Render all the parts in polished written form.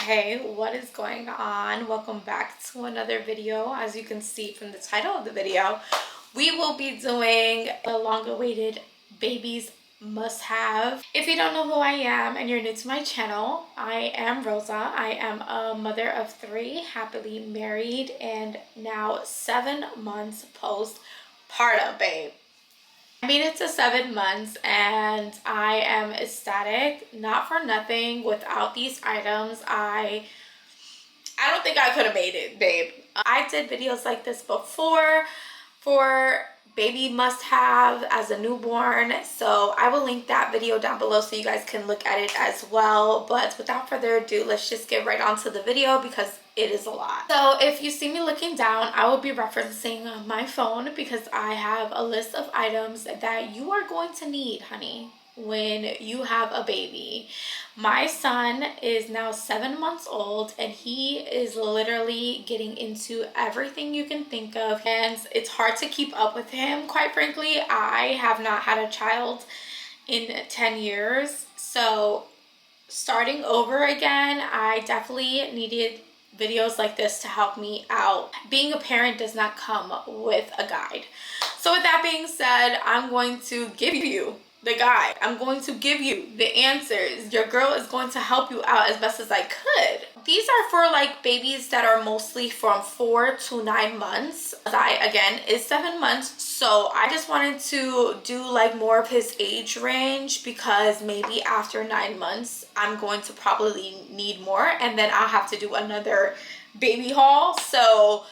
Hey, what is going on? Welcome back to another video. As you can see from the title of the video, we will be doing a long-awaited babies must-have. If you don't know who I am and you're new to my channel, I am Rosa. I am a mother of 3, happily married, and now 7 months postpartum, babe. I made it to 7 months and I am ecstatic. Not for nothing, without these items, I don't think I could have made it, babe. I did videos like this before for baby must have as a newborn, so I will link that video down below so you guys can look at it as well. But without further ado, let's just get right onto the video because it is a lot. So if you see me looking down, I will be referencing my phone because I have a list of items that you are going to need, honey, when you have a baby. My son is now 7 months old and he is literally getting into everything you can think of, and it's hard to keep up with him. Quite frankly, I have not had a child in 10 years, so starting over again, I definitely needed videos like this to help me out. Being a parent does not come with a guide. So with that being said, I'm going to give you the guide. I'm going to give you the answers. Your girl is going to help you out as best as I could. These are for like babies that are mostly from 4 to 9 months. Azai, again, is 7 months. So I just wanted to do like more of his age range because maybe after 9 months, I'm going to probably need more and then I'll have to do another baby haul. So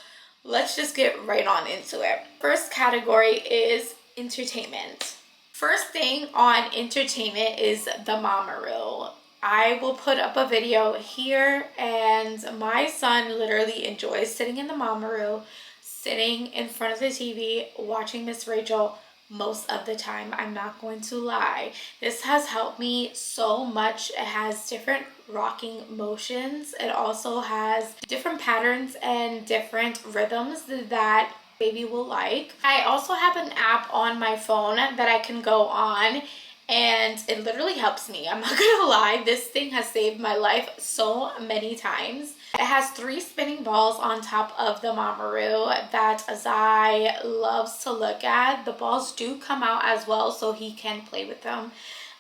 let's just get right on into it. First category is entertainment. First thing on entertainment is the Mamaroo. I will put up a video here, and my son literally enjoys sitting in the Mamaroo, sitting in front of the TV, watching Miss Rachel most of the time. I'm not going to lie. This has helped me so much. It has different rocking motions. It also has different patterns and different rhythms that baby will like. I also have an app on my phone that I can go on and it literally helps me. I'm not gonna lie, this thing has saved my life so many times. It has 3 spinning balls on top of the Mamaroo that Azai loves to look at. The balls do come out as well so he can play with them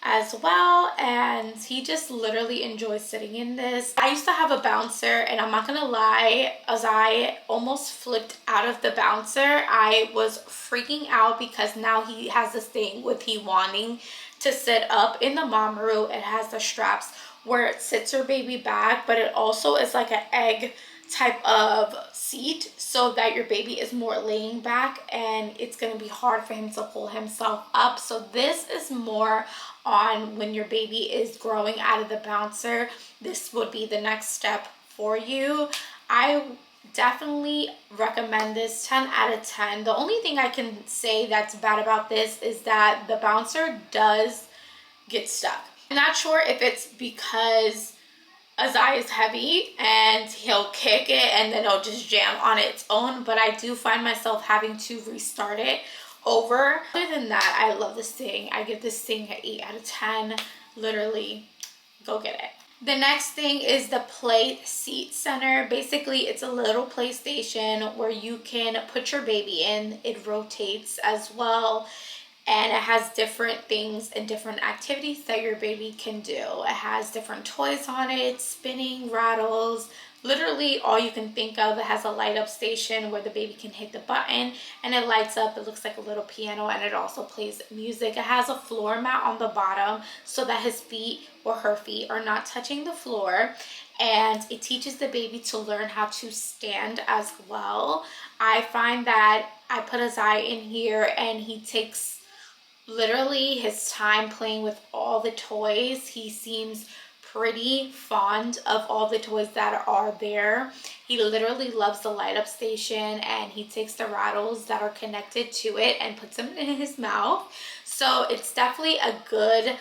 as well, and he just literally enjoys sitting in this. I used to have a bouncer and I'm not gonna lie, as I almost flipped out of the bouncer. I was freaking out because now he has this thing with he wanting to sit up in the Mamaroo. It has the straps where it sits your baby back, but it also is like an egg type of seat so that your baby is more laying back and it's going to be hard for him to pull himself up. So this is more on when your baby is growing out of the bouncer. This would be the next step for you. I definitely recommend this. 10 out of 10. The only thing I can say that's bad about this is that the bouncer does get stuck. I'm not sure if it's because Azai is heavy and he'll kick it and then it'll just jam on its own, but I do find myself having to restart it over. Other than that, I love this thing. I give this thing an 8 out of 10. Literally, go get it. The next thing is the Play Seat Center. Basically, it's a little PlayStation where you can put your baby in. It rotates as well. And it has different things and different activities that your baby can do. It has different toys on it, spinning, rattles, literally all you can think of. It has a light up station where the baby can hit the button and it lights up. It looks like a little piano and it also plays music. It has a floor mat on the bottom so that his feet or her feet are not touching the floor. And it teaches the baby to learn how to stand as well. I find that I put Azai in here and he takes literally his time playing with all the toys. He seems pretty fond of all the toys that are there. He literally loves the light up station and he takes the rattles that are connected to it and puts them in his mouth. So it's definitely a good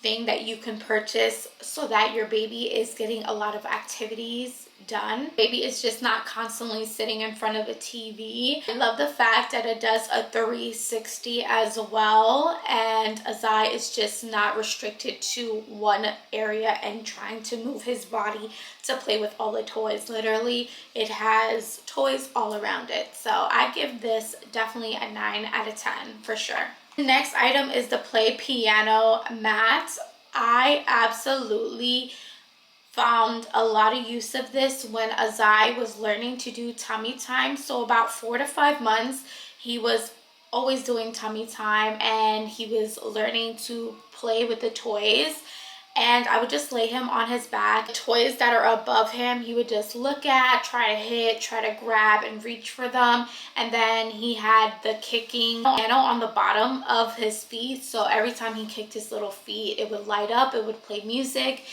thing that you can purchase so that your baby is getting a lot of activities done. Baby is just not constantly sitting in front of a TV. I love the fact that it does a 360 as well, and Azai is just not restricted to one area and trying to move his body to play with all the toys. Literally, it has toys all around it. So I give this definitely a 9 out of 10 for sure. The next item is the play piano mat. I absolutely found a lot of use of this when Azai was learning to do tummy time. So about 4 to 5 months, he was always doing tummy time and he was learning to play with the toys. And I would just lay him on his back. Toys that are above him, he would just look at, try to hit, try to grab and reach for them. And then he had the kicking piano on the bottom of his feet. So every time he kicked his little feet, it would light up, it would play music.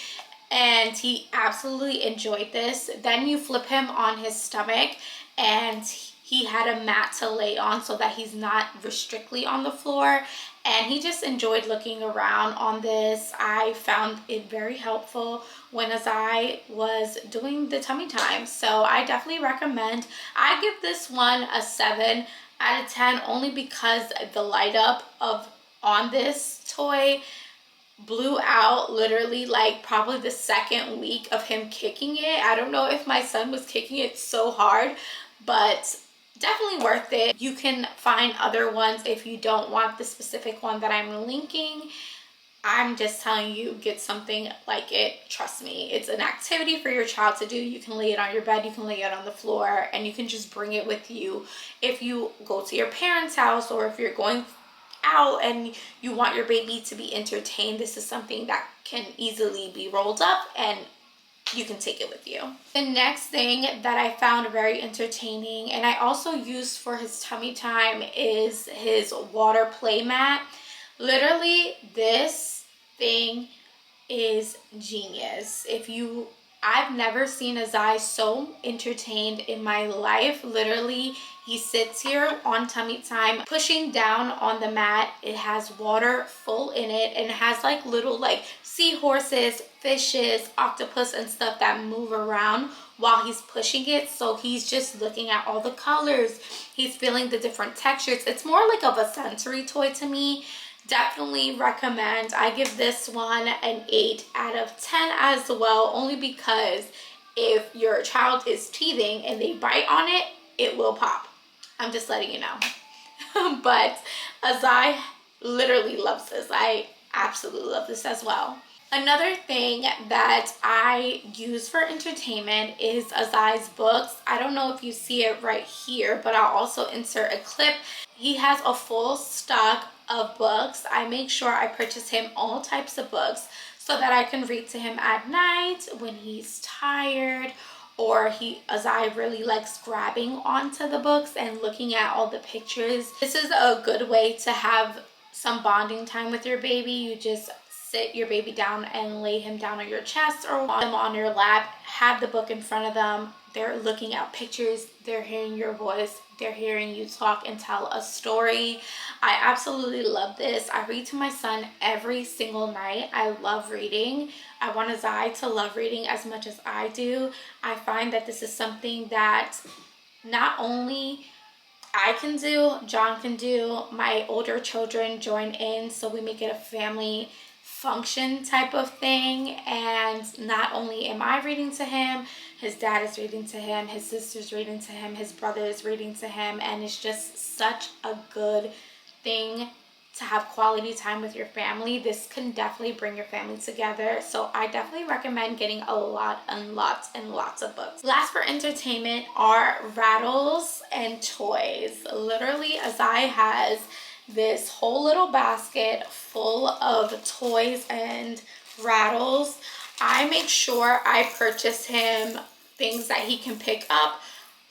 And he absolutely enjoyed this. Then you flip him on his stomach and he had a mat to lay on so that he's not strictly on the floor. And he just enjoyed looking around on this. I found it very helpful when Azai was doing the tummy time. So I definitely recommend. I give this one a 7 out of 10 only because the light up on this toy blew out literally like probably the second week of him kicking it. I don't know if my son was kicking it so hard, but definitely worth it. You can find other ones if you don't want the specific one that I'm linking. I'm just telling you, get something like it. Trust me, it's an activity for your child to do. You can lay it on your bed, you can lay it on the floor, and you can just bring it with you if you go to your parents' house or if you're going out and you want your baby to be entertained. This is something that can easily be rolled up and you can take it with you. The next thing that I found very entertaining and I also used for his tummy time is his water play mat. Literally, this thing is genius. I've never seen Azai so entertained in my life. Literally, he sits here on tummy time, pushing down on the mat. It has water full in it and it has like little like seahorses, fishes, octopus and stuff that move around while he's pushing it. So he's just looking at all the colors. He's feeling the different textures. It's more like of a sensory toy to me. Definitely recommend. I give this one an 8 out of 10 as well, only because if your child is teething and they bite on it, it will pop. I'm just letting you know. But Azai literally loves this. I absolutely love this as well. Another thing that I use for entertainment is Azai's books. I don't know if you see it right here, but I'll also insert a clip. He has a full stock of books. I make sure I purchase him all types of books so that I can read to him at night when he's tired, or Azai really likes grabbing onto the books and looking at all the pictures. This is a good way to have some bonding time with your baby. You just sit your baby down and lay him down on your chest or them on your lap, have the book in front of them. They're looking at pictures, they're hearing your voice, they're hearing you talk and tell a story. I absolutely love this. I read to my son every single night. I love reading. I want Azai to love reading as much as I do. I find that this is something that not only I can do, John can do, my older children join in, so we make it a family function type of thing. And not only am I reading to him, his dad is reading to him, his sister's reading to him, his brother is reading to him, and it's just such a good thing to have quality time with your family. This can definitely bring your family together. So I definitely recommend getting a lot and lots and lots of books. Last for entertainment are rattles and toys. Literally, Azai has this whole little basket full of toys and rattles. I make sure I purchase him things that he can pick up,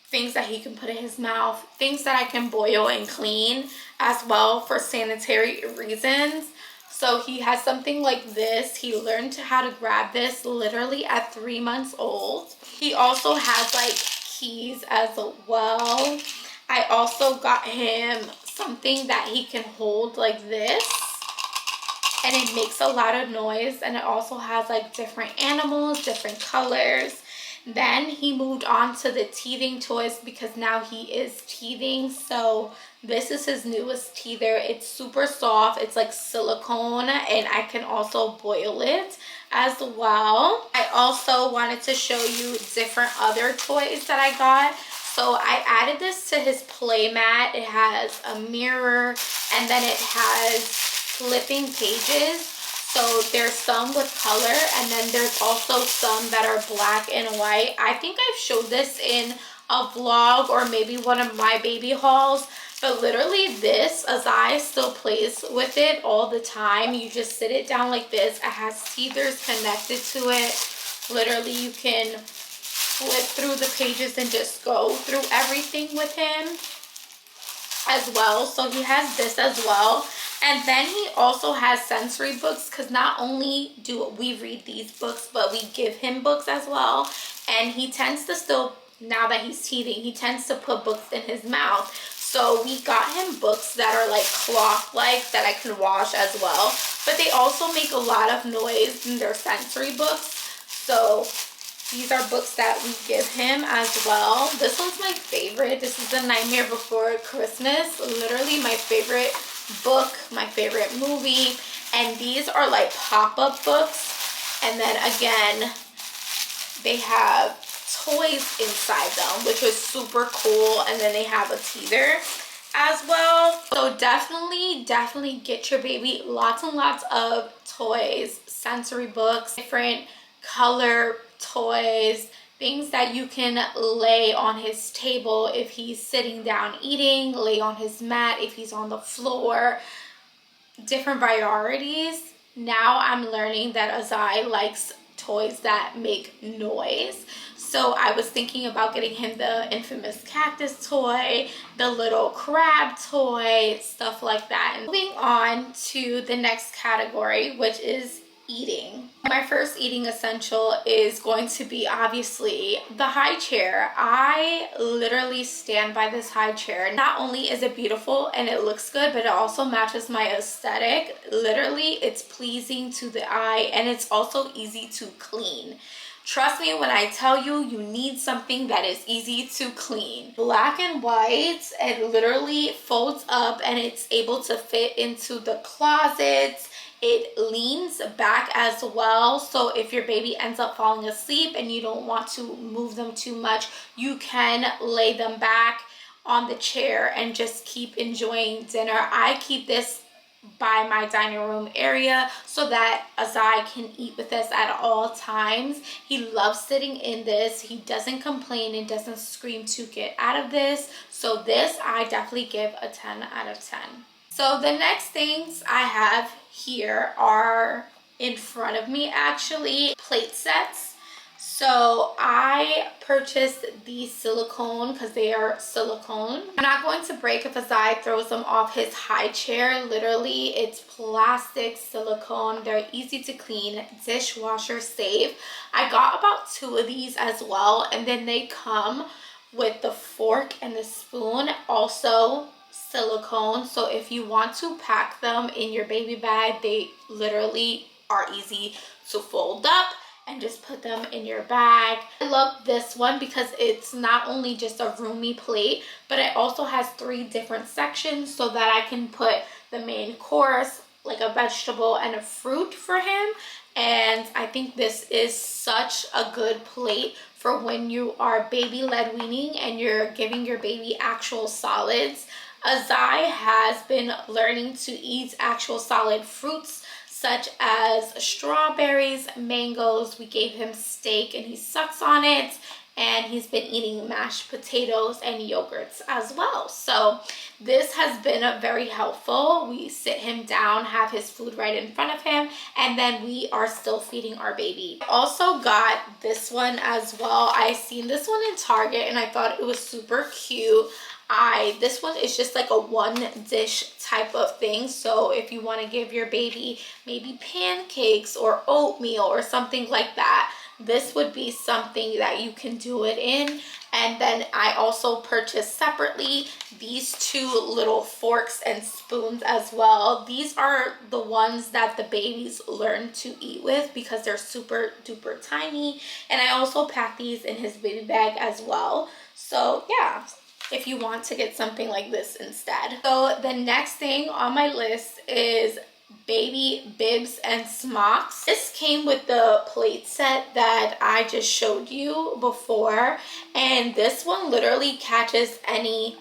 things that he can put in his mouth, things that I can boil and clean as well for sanitary reasons. So he has something like this. He learned how to grab this literally at 3 months old. He also has like keys as well. I also got him something that he can hold like this, and it makes a lot of noise, and it also has like different animals, different colors. Then he moved on to the teething toys because now he is teething. So this is his newest teether. It's super soft. It's like silicone, and I can also boil it as well. I also wanted to show you different other toys that I got. So I added this to his play mat. It has a mirror, and then it has flipping pages. So there's some with color, and then there's also some that are black and white. I think I've showed this in a vlog or maybe one of my baby hauls, but literally this, Azai still plays with it all the time. You just sit it down like this. It has teethers connected to it. Literally you can flip through the pages and just go through everything with him as well. So he has this as well. And then he also has sensory books, because not only do we read these books, but we give him books as well. And he tends to still, now that he's teething, he tends to put books in his mouth. So we got him books that are like cloth-like that I can wash as well. But they also make a lot of noise, and they're sensory books. So these are books that we give him as well. This one's my favorite. This is The Nightmare Before Christmas. Literally my favorite book, my favorite movie. And these are like pop-up books. And then again, they have toys inside them, which was super cool. And then they have a teether as well. So definitely get your baby lots and lots of toys, sensory books, different color toys, things that you can lay on his table if he's sitting down eating, lay on his mat if he's on the floor, different varieties. Now I'm learning that Azai likes toys that make noise. So I was thinking about getting him the infamous cactus toy, the little crab toy, stuff like that. And moving on to the next category, which is eating. My first eating essential is going to be obviously the high chair. I literally stand by this high chair. Not only is it beautiful and it looks good, but it also matches my aesthetic. Literally, it's pleasing to the eye, and it's also easy to clean. Trust me when I tell you, you need something that is easy to clean. Black and white, it literally folds up and it's able to fit into the closets. It leans back as well, so if your baby ends up falling asleep and you don't want to move them too much, you can lay them back on the chair and just keep enjoying dinner. I keep this by my dining room area so that Azai can eat with us at all times. He loves sitting in this. He doesn't complain and doesn't scream to get out of this. So this I definitely give a 10 out of 10. So the next things I have here are in front of me, actually, plate sets. So I purchased these silicone because they are silicone. I'm not going to break if Azai throws them off his high chair. Literally, it's plastic silicone. They're easy to clean, dishwasher safe. I got about 2 of these as well, and then they come with the fork and the spoon, also silicone. So if you want to pack them in your baby bag, they literally are easy to fold up and just put them in your bag. I love this one because it's not only just a roomy plate, but it also has 3 different sections so that I can put the main course, like a vegetable and a fruit for him. And I think this is such a good plate for when you are baby-led weaning and you're giving your baby actual solids. Azai has been learning to eat actual solid fruits such as strawberries, mangoes. We gave him steak and he sucks on it, and he's been eating mashed potatoes and yogurts as well. So this has been very helpful. We sit him down, have his food right in front of him, and then we are still feeding our baby. I also got this one as well. I seen this one in Target and I thought it was super cute. This one is just like a 1 dish type of thing. So if you want to give your baby maybe pancakes or oatmeal or something like that, this would be something that you can do it in. And then I also purchased separately these two little forks and spoons as well. These are the ones that the babies learn to eat with because they're super duper tiny. And I also packed these in his baby bag as well. So yeah, if you want to get something like this instead. So the next thing on my list is baby bibs and smocks. This came with the plate set that I just showed you before, and this one literally catches any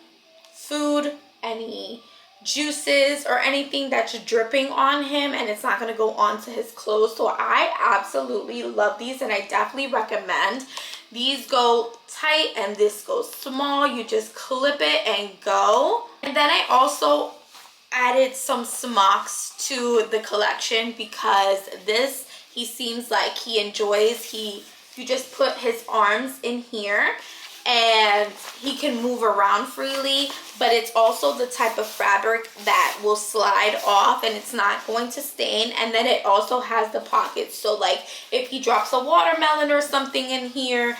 food, any juices, or anything that's dripping on him, and it's not going to go onto his clothes. So I absolutely love these, and I definitely recommend. These go tight and this goes small. You just clip it and go. And then I also added some smocks to the collection because this, he seems like he enjoys. You just put his arms in here and he can move around freely, but it's also the type of fabric that will slide off and it's not going to stain. And then it also has the pockets, so like if he drops a watermelon or something in here,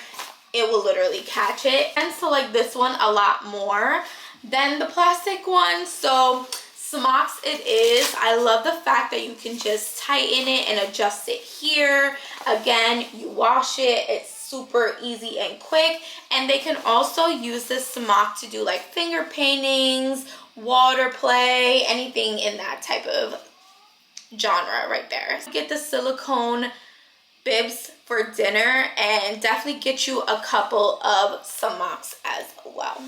it will literally catch it. And so like this one a lot more than the plastic one. So smocks it is. I love the fact that you can just tighten it and adjust it here. Again, you wash it, it's super easy and quick. And they can also use this smock to do like finger paintings, water play, anything in that type of genre right there. Get the silicone bibs for dinner and definitely get you a couple of smocks as well.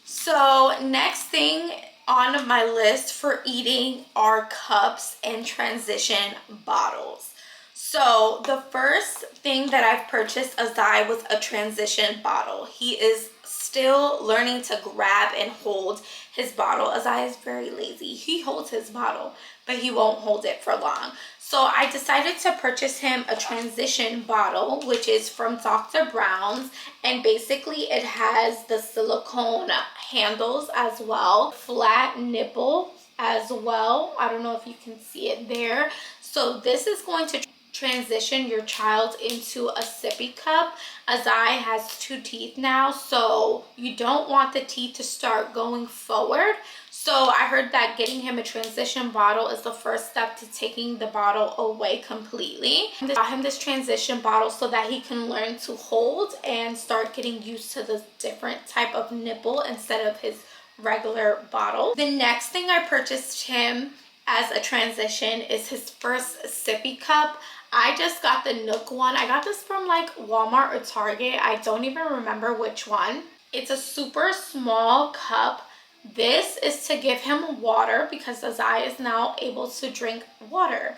So next thing on my list for eating are cups and transition bottles. So the first thing that I've purchased Azai was a transition bottle. He is still learning to grab and hold his bottle. Azai is very lazy. He holds his bottle, but he won't hold it for long. So I decided to purchase him a transition bottle, which is from Dr. Brown's. And basically it has the silicone handles as well, flat nipple as well. I don't know if you can see it there. So this is going to transition your child into a sippy cup. Azai has 2 teeth now, so you don't want the teeth to start going forward. So I heard that getting him a transition bottle is the first step to taking the bottle away completely. I got him this transition bottle so that he can learn to hold and start getting used to the different type of nipple instead of his regular bottle. The next thing I purchased him as a transition is his first sippy cup. I just got the Nook one. I got this from like Walmart or Target. I don't even remember which one. It's a super small cup. This is to give him water because Azai is now able to drink water,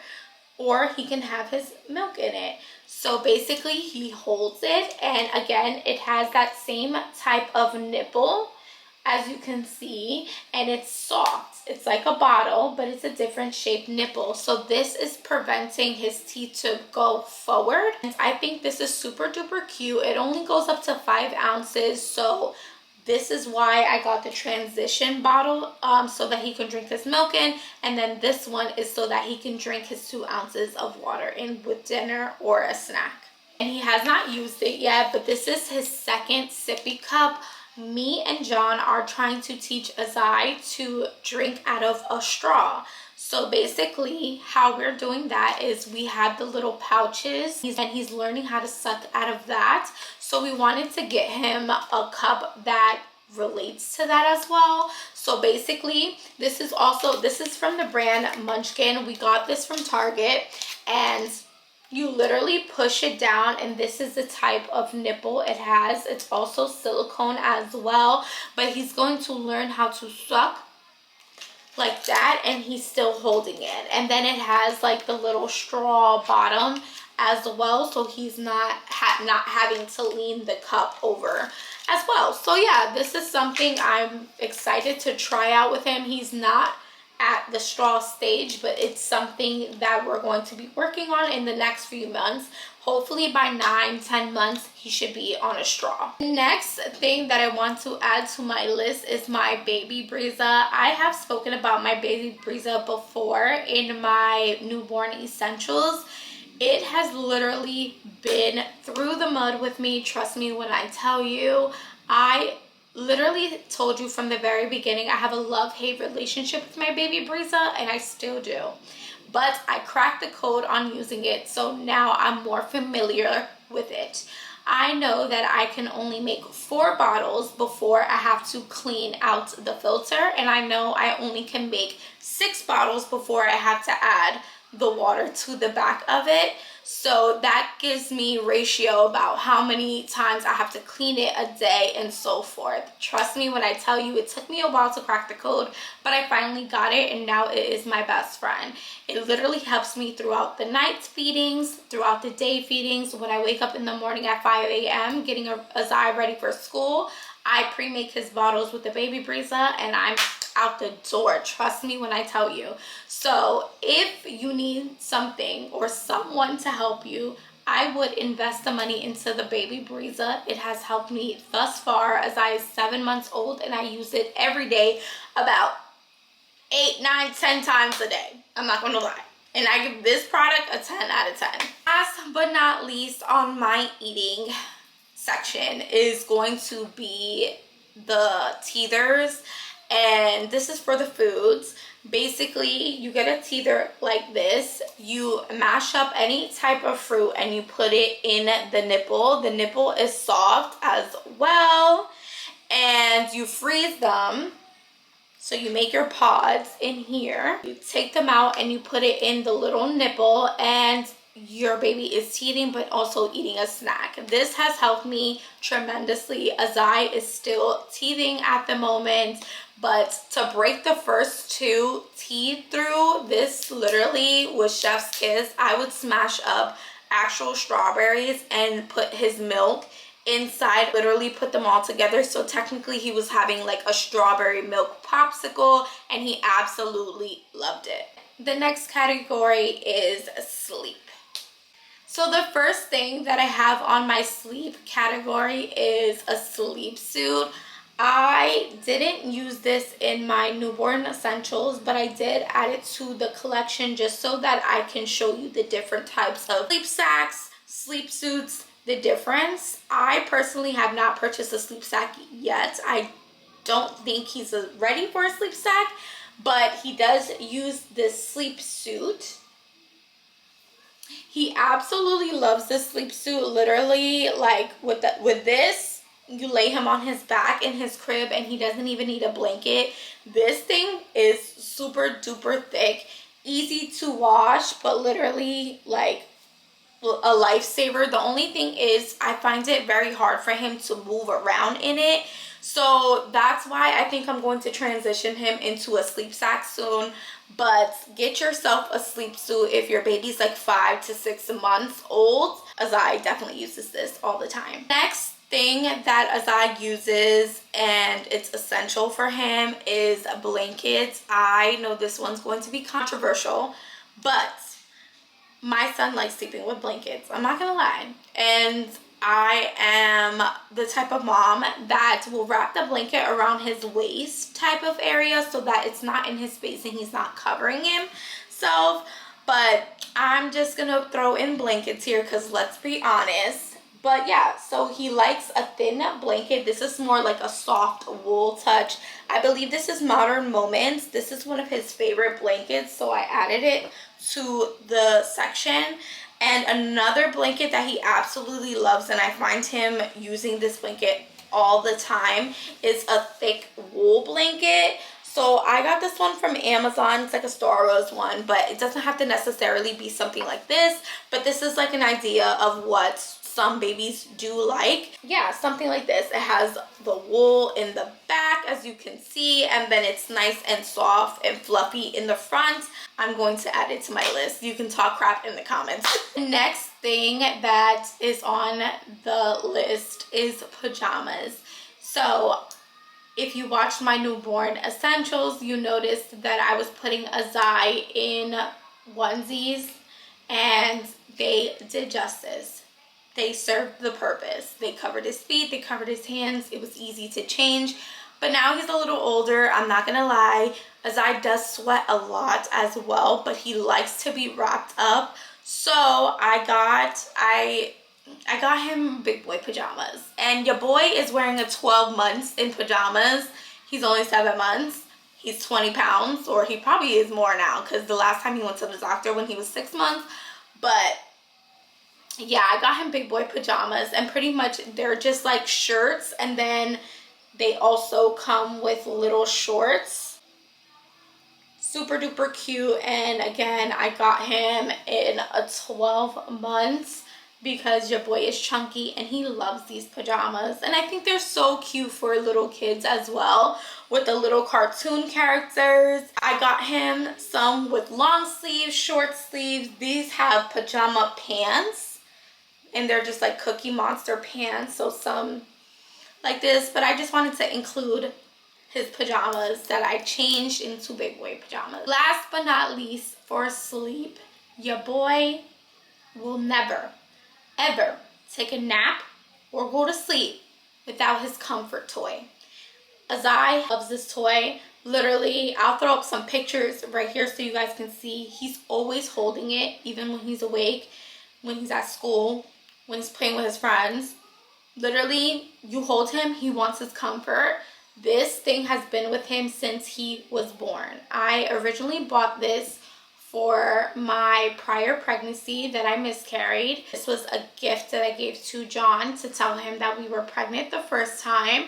or he can have his milk in it. So basically he holds it, and again it has that same type of nipple as you can see, and it's soft. It's like a bottle, but it's a different shaped nipple. So this is preventing his teeth to go forward. And I think this is super duper cute. It only goes up to 5 ounces. So this is why I got the transition bottle, so that he can drink his milk in. And then this one is so that he can drink his 2 ounces of water in with dinner or a snack. And he has not used it yet, but this is his second sippy cup. Me and John are trying to teach Azai to drink out of a straw. So basically how we're doing that is we have the little pouches and he's learning how to suck out of that. So we wanted to get him a cup that relates to that as well. So basically this is from the brand Munchkin. We got this from Target, and you literally push it down, and this is the type of nipple it has. It's also silicone as well, but he's going to learn how to suck like that, and he's still holding it. And then it has like the little straw bottom as well, so he's not having to lean the cup over as well. So yeah, this is something I'm excited to try out with him. He's not at the straw stage, but it's something that we're going to be working on in the next few months. Hopefully by 9-10 months he should be on a straw. The next thing that I want to add to my list is my baby Brisa. I have spoken about my baby Brisa before in my newborn essentials, It has literally been through the mud with me. Trust me when I tell you. I literally told you from the very beginning I have a love-hate relationship with my baby Brisa, and I still do. But I cracked the code on using it, so now I'm more familiar with it. I know that I can only make 4 bottles before I have to clean out the filter, and I know I only can make 6 bottles before I have to add the water to the back of it. So that gives me ratio about how many times I have to clean it a day and so forth. Trust me when I tell you, it took me a while to crack the code, but I finally got it, and now it is my best friend. It literally helps me throughout the night feedings, throughout the day feedings. When I wake up in the morning at 5 a.m. getting Azai ready for school, I pre-make his bottles with the baby Brisa, and I'm out the door. Trust me when I tell you. So if you need something or someone to help you, I would invest the money into the baby Brisa. It has helped me thus far. Azai is 7 months old, and I use it every day about 8, 9, 10 times a day. I'm not gonna lie. And I give this product a 10 out of 10. Last but not least on my eating section is going to be the teethers. And this is for the foods. Basically, you get a teether like this. You mash up any type of fruit and you put it in the nipple. The nipple is soft as well. And you freeze them. So you make your pods in here. You take them out and you put it in the little nipple, and your baby is teething but also eating a snack. This has helped me tremendously. Azai is still teething at the moment, but to break the first 2 teeth through, this literally was chef's kiss. I would smash up actual strawberries and put his milk inside, literally put them all together. So technically he was having like a strawberry milk popsicle, and he absolutely loved it. The next category is sleep. So the first thing that I have on my sleep category is a sleep suit. I didn't use this in my newborn essentials, but I did add it to the collection just so that I can show you the different types of sleep sacks, sleep suits, the difference. I personally have not purchased a sleep sack yet. I don't think he's ready for a sleep sack, but he does use this sleep suit. He absolutely loves this sleep suit. Literally, like with this, you lay him on his back in his crib and he doesn't even need a blanket. This thing is super duper thick, easy to wash, but literally like a lifesaver. The only thing is I find it very hard for him to move around in it. So that's why I think I'm going to transition him into a sleep sack soon. But get yourself a sleep suit if your baby's like 5 to 6 months old. Azai definitely uses this all the time. Next thing that Azai uses, and it's essential for him, is blankets. I know this one's going to be controversial, but my son likes sleeping with blankets. I'm not gonna lie. And I am the type of mom that will wrap the blanket around his waist type of area so that it's not in his face and he's not covering himself. But I'm just gonna throw in blankets here because let's be honest. But yeah, so he likes a thin blanket. This is more like a soft wool touch. I believe this is Modern Moments. This is one of his favorite blankets, so I added it to the section. And another blanket that he absolutely loves, and I find him using this blanket all the time, is a thick wool blanket. So I got this one from Amazon. It's like a Star Wars one, but it doesn't have to necessarily be something like this. But this is like an idea of what some babies do like. Yeah, something like this. It has the wool in the back, as you can see, and then it's nice and soft and fluffy in the front. I'm going to add it to my list. You can talk crap in the comments. Next thing that is on the list is pajamas. So if you watched my newborn essentials, you noticed that I was putting Azai in onesies, and they did justice. They served the purpose. They covered his feet, they covered his hands. It was easy to change. But now he's a little older, I'm not gonna lie. Azai does sweat a lot as well, but he likes to be wrapped up. So I got him big boy pajamas, and your boy is wearing a 12 months in pajamas. He's only 7 months. He's 20 pounds, or he probably is more now, because the last time he went to the doctor when he was 6 months. But yeah, I got him big boy pajamas, and pretty much they're just like shirts, and then they also come with little shorts. Super duper cute. And again, I got him in a 12 months because your boy is chunky and he loves these pajamas, and I think they're so cute for little kids as well, with the little cartoon characters. I got him some with long sleeves, short sleeves. These have pajama pants, and they're just like Cookie Monster pants, so some like this, but I just wanted to include his pajamas that I changed into big boy pajamas. Last but not least, for sleep, your boy will never, ever take a nap or go to sleep without his comfort toy. Azai loves this toy. Literally, I'll throw up some pictures right here so you guys can see. He's always holding it, even when he's awake, when he's at school, when he's playing with his friends. Literally, you hold him, he wants his comfort. This thing has been with him since he was born. I originally bought this for my prior pregnancy that I miscarried. This was a gift that I gave to John to tell him that we were pregnant the first time.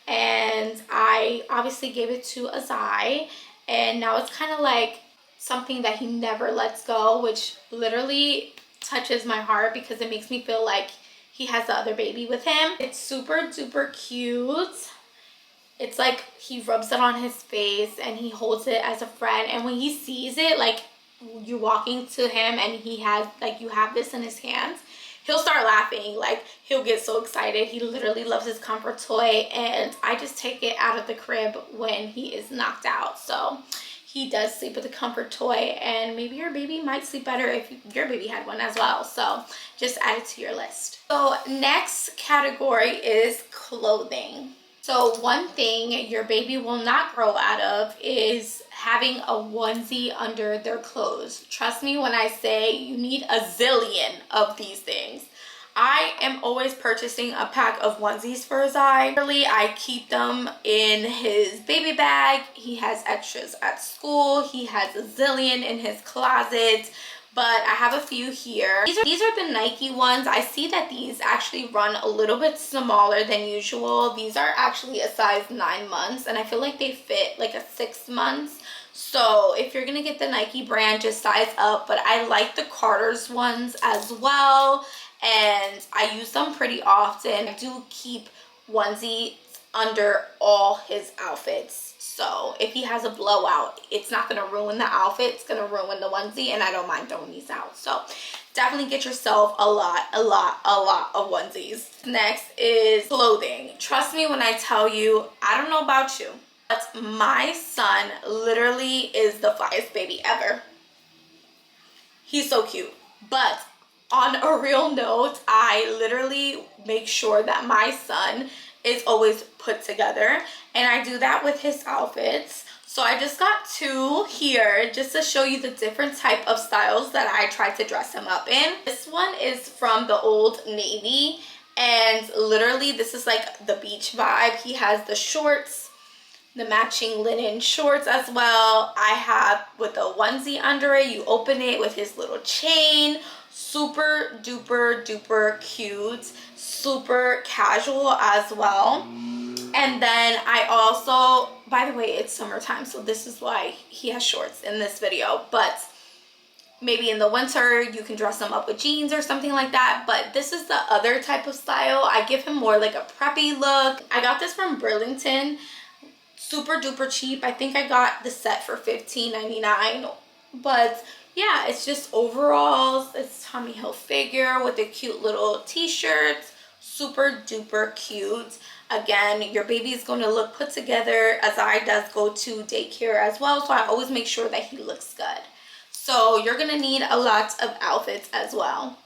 And I obviously gave it to Azai. And now it's kind of like something that he never lets go, which literally touches my heart because it makes me feel like he has the other baby with him. It's super duper cute. It's like he rubs it on his face and he holds it as a friend. And when he sees it, like you're walking to him and he has, like, you have this in his hands, he'll start laughing. Like, he'll get so excited. He literally loves his comfort toy, and I just take it out of the crib when he is knocked out. So he does sleep with a comfort toy, and maybe your baby might sleep better if your baby had one as well. So just add it to your list. So next category is clothing. So one thing your baby will not grow out of is having a onesie under their clothes. Trust me when I say you need a zillion of these things. I am always purchasing a pack of onesies for Azai. Really, I keep them in his baby bag. He has extras at school. He has a zillion in his closet. But I have a few here. These are the Nike ones. I see that these actually run a little bit smaller than usual. These are actually a size 9 months, and I feel like they fit like a 6 months. So if you're gonna get the Nike brand, just size up. But I like the Carter's ones as well, and I use them pretty often. I do keep onesies under all his outfits. So if he has a blowout, it's not going to ruin the outfit. It's going to ruin the onesie, and I don't mind throwing these out. So definitely get yourself a lot of onesies. Next is clothing. Trust me when I tell you, I don't know about you, but my son literally is the flyest baby ever. He's so cute. But on a real note, I literally make sure that my son is always put together, and I do that with his outfits. So I just got 2 here just to show you the different type of styles that I try to dress him up in. This one is from the Old Navy, and literally this is like the beach vibe. He has the shorts, the matching linen shorts as well. I have with a onesie under it. You open it with his little chain. Super duper duper cute, super casual as well. And then I also, by the way, it's summertime, so this is why he has shorts in this video. But maybe in the winter you can dress him up with jeans or something like that. But this is the other type of style. I give him more like a preppy look. I got this from Burlington, super duper cheap. I think I got the set for $15.99. But yeah, it's just overalls. It's Tommy Hilfiger with a cute little t-shirt. Super duper cute. Again, your baby is going to look put together. Azai does go to daycare as well, so I always make sure that he looks good. So you're going to need a lot of outfits as well.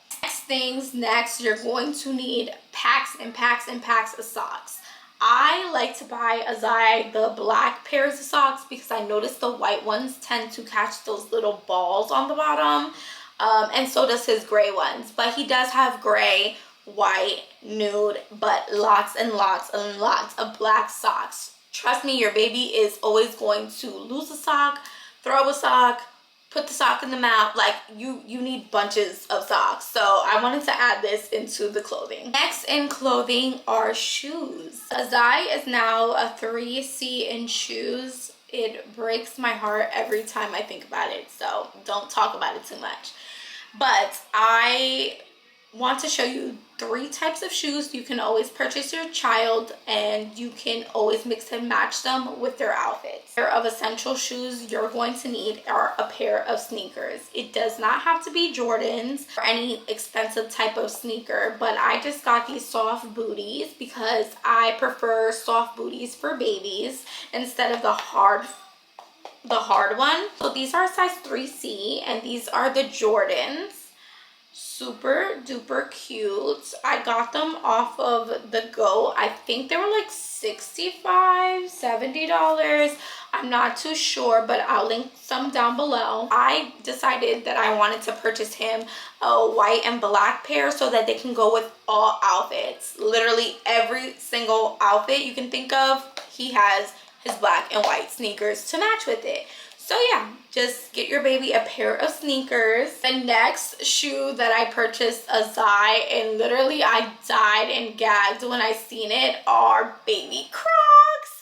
Next, you're going to need packs and packs and packs of socks. I like to buy Azai the black pairs of socks because I notice the white ones tend to catch those little balls on the bottom. and so does his gray ones. But he does have gray, white, nude, but lots and lots and lots of black socks. Trust me, your baby is always going to lose a sock, throw a sock, put the sock in the mouth. Like, you need bunches of socks. So I wanted to add this into the clothing. Next in clothing are shoes. Azai is now a 3C in shoes. It breaks my heart every time I think about it, so don't talk about it too much. But I want to show you 3 types of shoes you can always purchase your child, and you can always mix and match them with their outfits. A pair of essential shoes you're going to need are a pair of sneakers. It does not have to be Jordans or any expensive type of sneaker, but I just got these soft booties because I prefer soft booties for babies instead of the hard one. So these are size 3C, and these are the Jordans. Super duper cute. I got them off of the Go. I think they were like $65-$70. I'm not too sure, but I'll link some down below. I decided that I wanted to purchase him a white and black pair so that they can go with all outfits. Literally every single outfit you can think of, he has his black and white sneakers to match with it. So yeah, just get your baby a pair of sneakers. The next shoe that I purchased, Azai, and literally I died and gagged when I seen it, are baby Crocs.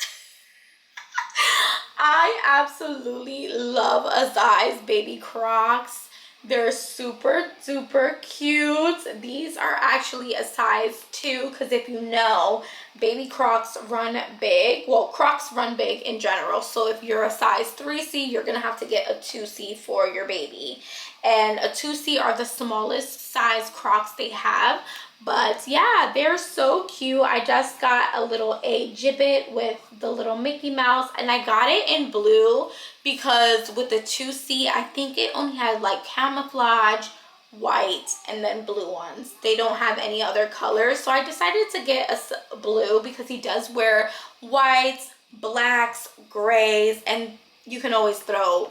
I absolutely love Azai's baby Crocs. They're super duper cute. These are actually a size 2 because if you know, baby Crocs run big. Well, Crocs run big in general. So if you're a size 3C, you're going to have to get a 2C for your baby. And a 2C are the smallest size Crocs they have. But yeah, they're so cute. I just got a little A gibbet with the little Mickey Mouse, and I got it in blue because with the 2C, I think it only had like camouflage, white, and then blue ones. They don't have any other colors, so I decided to get a blue because he does wear whites, blacks, grays, and you can always throw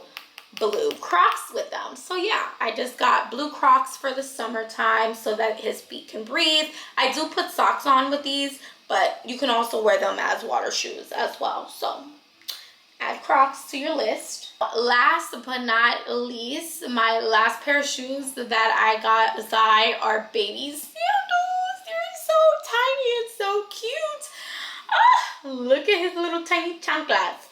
blue Crocs with them. So yeah, I just got blue Crocs for the summertime so that his feet can breathe. I do put socks on with these, but you can also wear them as water shoes as well. So add Crocs to your list. Last but not least, my last pair of shoes that I got Azai are baby sandals. They're so tiny and so cute. Look at his little tiny chanclas.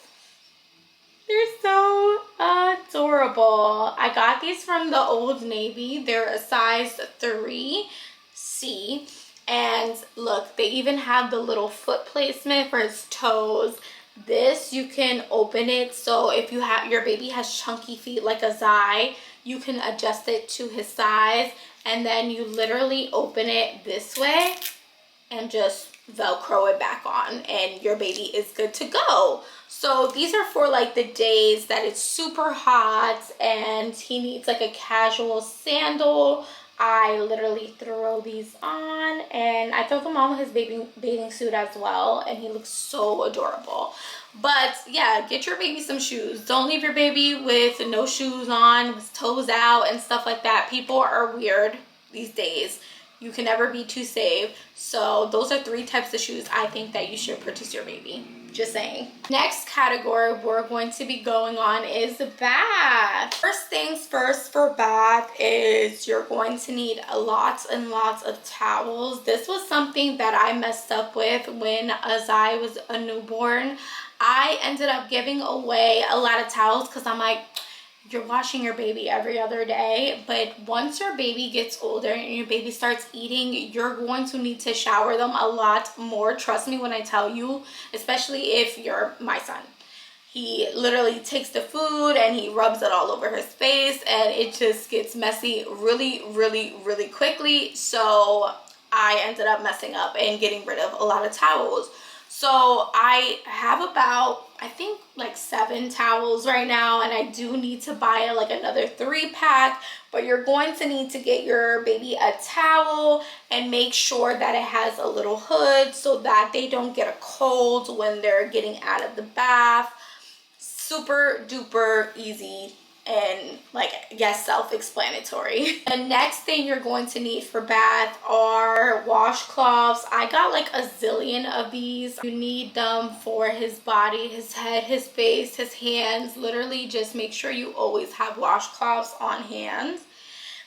They're so adorable. I got these from the Old Navy. They're a size 3C. And look, they even have the little foot placement for his toes. This, you can open it, so if you have your baby has chunky feet like Azai, you can adjust it to his size, and then you literally open it this way and just Velcro it back on, and your baby is good to go. So these are for like the days that it's super hot and he needs like a casual sandal. I literally throw these on, and I throw them on with his bathing suit as well, and he looks so adorable. But yeah, get your baby some shoes. Don't leave your baby with no shoes on, with toes out and stuff like that. People are weird these days. You can never be too safe. So those are 3 types of shoes I think that you should purchase your baby. Just saying. Next category we're going to be going on is bath. First things first for bath is you're going to need lots and lots of towels. This was something that I messed up with when Azai was a newborn. I ended up giving away a lot of towels because I'm like, you're washing your baby every other day, but once your baby gets older and your baby starts eating, you're going to need to shower them a lot more. Trust me when I tell you, especially if you're my son. He literally takes the food and he rubs it all over his face, and it just gets messy really, really, really quickly. So I ended up messing up and getting rid of a lot of towels. So I have about, I think like 7 towels right now, and I do need to buy like another 3-pack, but you're going to need to get your baby a towel and make sure that it has a little hood so that they don't get a cold when they're getting out of the bath. Super duper easy and like, I guess, self-explanatory. The next thing you're going to need for bath are washcloths. I got like a zillion of these. You need them for his body, his head, his face, his hands. Literally just make sure you always have washcloths on hand.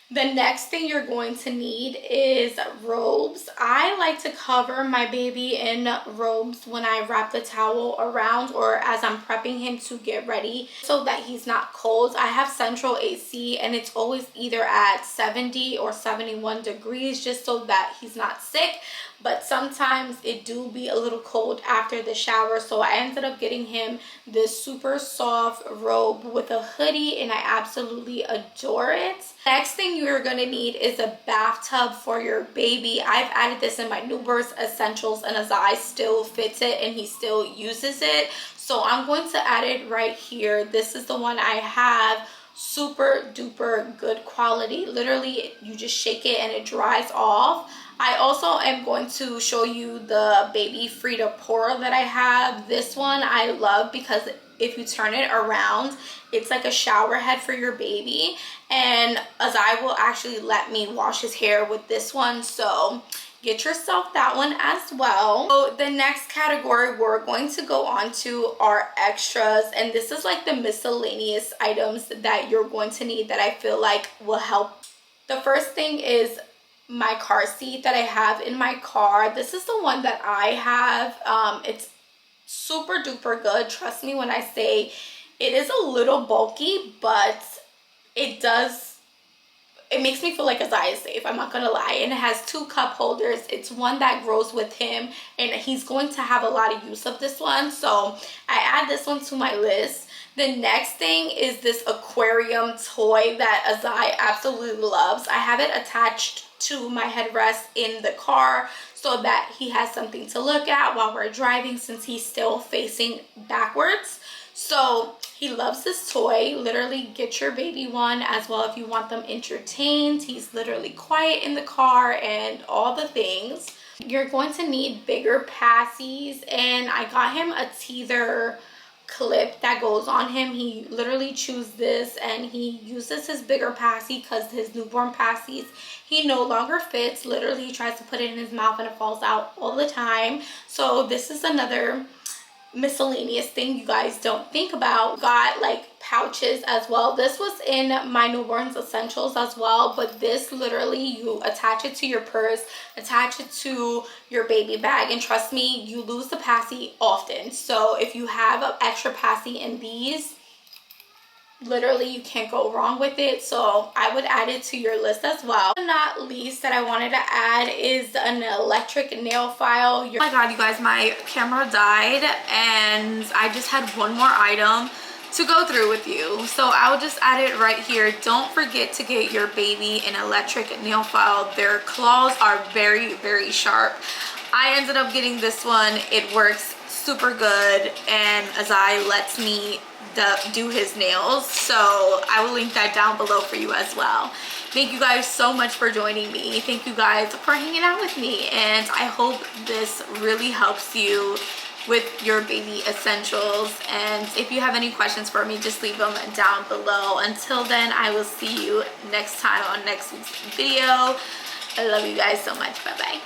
The next thing you're going to need is robes. I like to cover my baby in robes when I wrap the towel around or as I'm prepping him to get ready so that he's not cold. I have central AC and it's always either at 70 or 71 degrees just so that he's not sick. But sometimes it do be a little cold after the shower, so I ended up getting him this super soft robe with a hoodie and I absolutely adore it. Next thing you're going to need is a bathtub for your baby. I've added this in my New Birth Essentials and Azai still fits it and he still uses it, so I'm going to add it right here. This is the one I have. Super duper good quality. Literally you just shake it and it dries off. I also am going to show you the baby Frida Pora that I have. This one I love because if you turn it around, it's like a shower head for your baby, and Azai will actually let me wash his hair with this one, so get yourself that one as well. So the next category we're going to go on to are extras, and this is like the miscellaneous items that you're going to need that I feel like will help. The first thing is my car seat that I have in my car. This is the one that I have. It's super duper good. Trust me when I say it is a little bulky, but it makes me feel like Azai is safe, I'm not gonna lie. And it has 2 cup holders. It's one that grows with him and he's going to have a lot of use of this one, so I add this one to my list. The next thing is this aquarium toy that Azai absolutely loves. I have it attached to my headrest in the car so that he has something to look at while we're driving since he's still facing backwards. So he loves this toy. Literally get your baby one as well if you want them entertained. He's literally quiet in the car and all the things. You're going to need bigger passies, and I got him a teether clip that goes on him. He literally chews this and he uses his bigger passy because his newborn passies he no longer fits. Literally he tries to put it in his mouth and it falls out all the time. So this is another miscellaneous thing you guys don't think about. Got like pouches as well. This was in my Newborns Essentials as well, but this literally you attach it to your purse, attach it to your baby bag, and trust me, you lose the passy often. So if you have an extra passy in these, literally you can't go wrong with it, so I would add it to your list as well. Not least that I wanted to add is an electric nail file. Oh my god, you guys, my camera died and I just had one more item to go through with you, so I'll just add it right here. Don't forget to get your baby an electric nail file. Their claws are very, very sharp. I ended up getting this one. It works super good, and Azai lets me do his nails, so I will link that down below for you as well. Thank you guys so much for joining me. Thank you guys for hanging out with me, and I hope this really helps you with your baby essentials. And if you have any questions for me, just leave them down below. Until then, I will see you next time on next week's video. I love you guys so much. Bye bye.